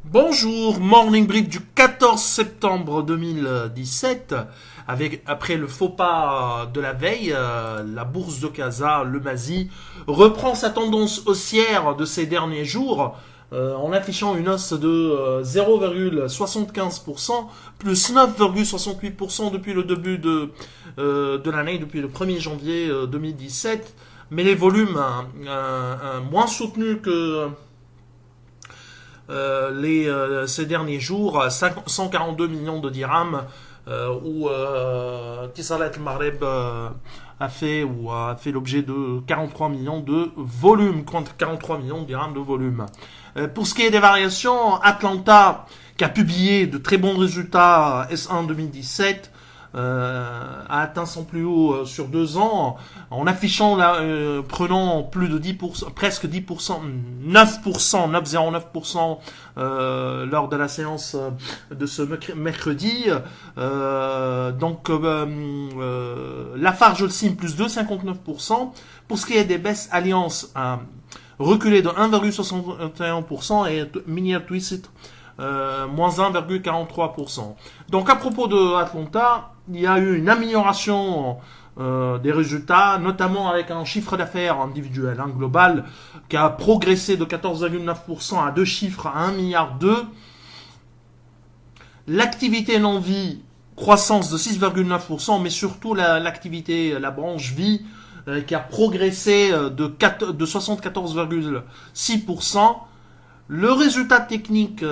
Bonjour, Morning Brief du 14 septembre 2017. Après le faux pas de la veille, la bourse de Casa, le MASI, reprend sa tendance haussière de ces derniers jours en affichant une hausse de 0,75%, plus 9,68% depuis le début de l'année, depuis le 1er janvier 2017. Mais les volumes moins soutenus que ces derniers jours, 142 millions de dirhams, où Tisalat al-Maghreb a fait l'objet de 43 millions de volume, 43 millions de dirhams de volume. Pour ce qui est des variations, Atlanta, qui a publié de très bons résultats S1 2017, a atteint son plus haut sur 2 ans en affichant prenant plus de 10%, presque 10%, 9%, 9,09% lors de la séance de ce mercredi. Lafarge Holcim plus 2,59%. Pour ce qui est des baisses, Alliance a reculé de 1,61% et Minier Twisted moins 1,43%. Donc à propos de Atlanta, il y a eu une amélioration des résultats, notamment avec un chiffre d'affaires individuel, global, qui a progressé de 14,9% à deux chiffres à 1,2 milliard. L'activité non-vie, croissance de 6,9%, mais surtout l'activité, la branche vie, qui a progressé de 74,6%. Le résultat technique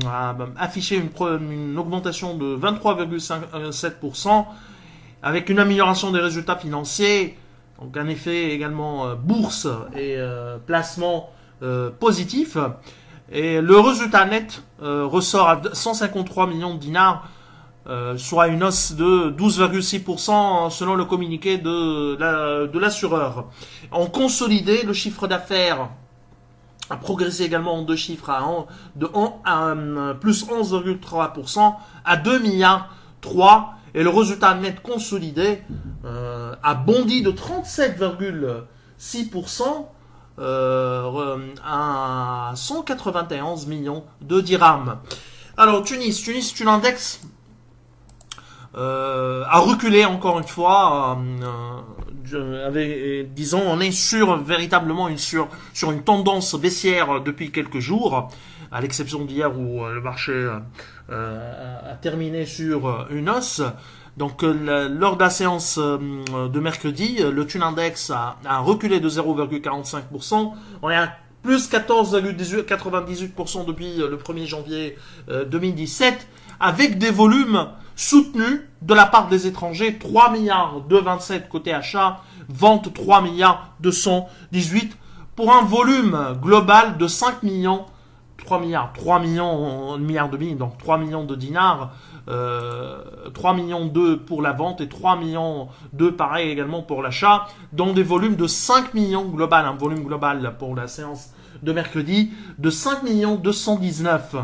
a affiché une augmentation de 23,7%, avec une amélioration des résultats financiers, donc un effet également bourse et placement positif. Et le résultat net ressort à 153 millions de dinars, soit une hausse de 12,6% selon le communiqué de l'assureur. En consolidé, le chiffre d'affaires a progressé également en deux chiffres de plus 11,3% à 2 milliards 3, et le résultat net consolidé a bondi de 37,6% à 191 millions de dirhams. Alors Tunis, l'index a reculé encore une fois. Disons, on est véritablement sur une tendance baissière depuis quelques jours, à l'exception d'hier où le marché a terminé sur une hausse. Donc lors de la séance de mercredi, le Thun Index a reculé de 0,45%. On est à plus 14,98% depuis le 1er janvier 2017, avec des volumes soutenus de la part des étrangers, 3 milliards 227 côté achat, vente 3 milliards 218, pour un volume global de 5 millions, 3 milliards demi, donc 3 millions de dinars, 3 millions 2 pour la vente et 3 millions 2 pareil également pour l'achat, dans des volumes de 5 millions global, un volume global pour la séance de mercredi de 5 millions 219.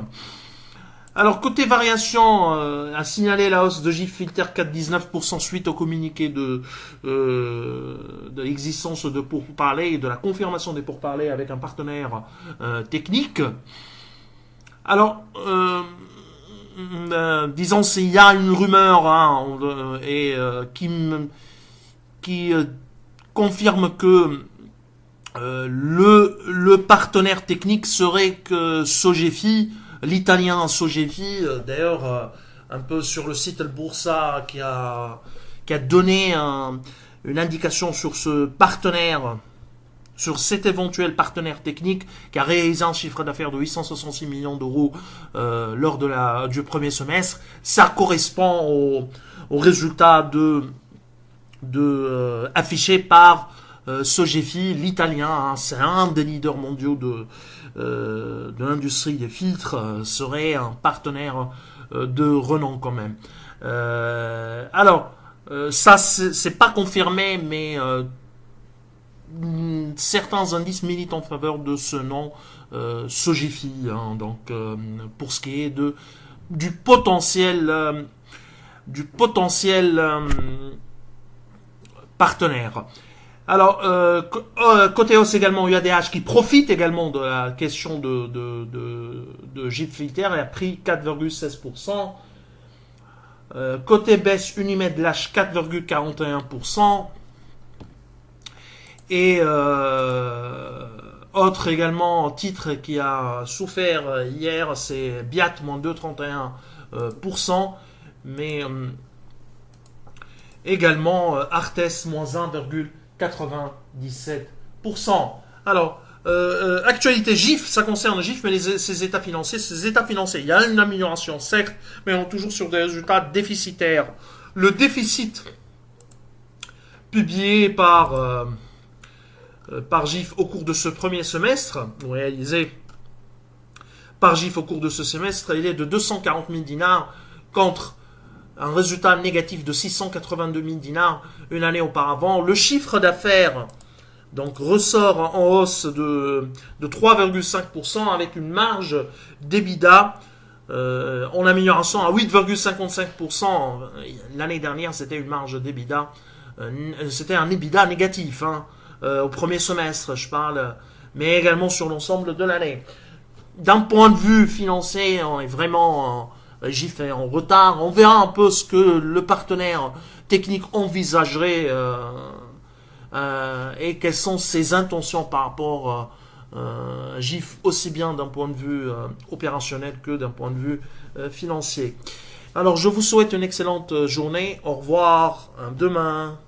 Alors, côté variation, a signalé la hausse de Gifilter 4,19% suite au communiqué de l'existence de pourparlers et de la confirmation des pourparlers avec un partenaire technique. Alors, disons, il y a une rumeur qui confirme que le partenaire technique serait que Sogefi, l'italien Sogefi, d'ailleurs un peu sur le site El Bursa, qui a donné une indication sur ce partenaire, sur cet éventuel partenaire technique qui a réalisé un chiffre d'affaires de 866 millions d'euros lors du premier semestre. Ça correspond au résultat affiché par Sogefi, l'italien. C'est un des leaders mondiaux de l'industrie des filtres, serait un partenaire de renom quand même. Ça c'est pas confirmé, mais certains indices militent en faveur de ce nom, Sogefi. Donc pour ce qui est du potentiel partenaire. Alors, côté hausse également, UADH qui profite également de la question de GIF Filter et a pris 4,16%. Côté baisse, Unimed lâche 4,41%. Et autre également titre qui a souffert hier, c'est Biat, moins 2,31%. Mais également Artes, moins 1,97%. Alors, actualité GIF, ça concerne GIF, mais ses états financiers. Ces états financiers, il y a une amélioration, certes, mais on est toujours sur des résultats déficitaires. Le déficit publié par GIF au cours de ce premier semestre, réalisé par GIF au cours de ce semestre, il est de 240 000 dinars contre un résultat négatif de 682 000 dinars une année auparavant. Le chiffre d'affaires donc ressort en hausse de 3,5% avec une marge d'EBITDA en amélioration à 8,55%. L'année dernière, c'était une marge d'EBITDA, c'était un EBITDA négatif au premier semestre, je parle, mais également sur l'ensemble de l'année. D'un point de vue financier, on est vraiment GIF est en retard. On verra un peu ce que le partenaire technique envisagerait et quelles sont ses intentions par rapport à GIF, aussi bien d'un point de vue opérationnel que d'un point de vue financier. Alors, je vous souhaite une excellente journée. Au revoir, demain.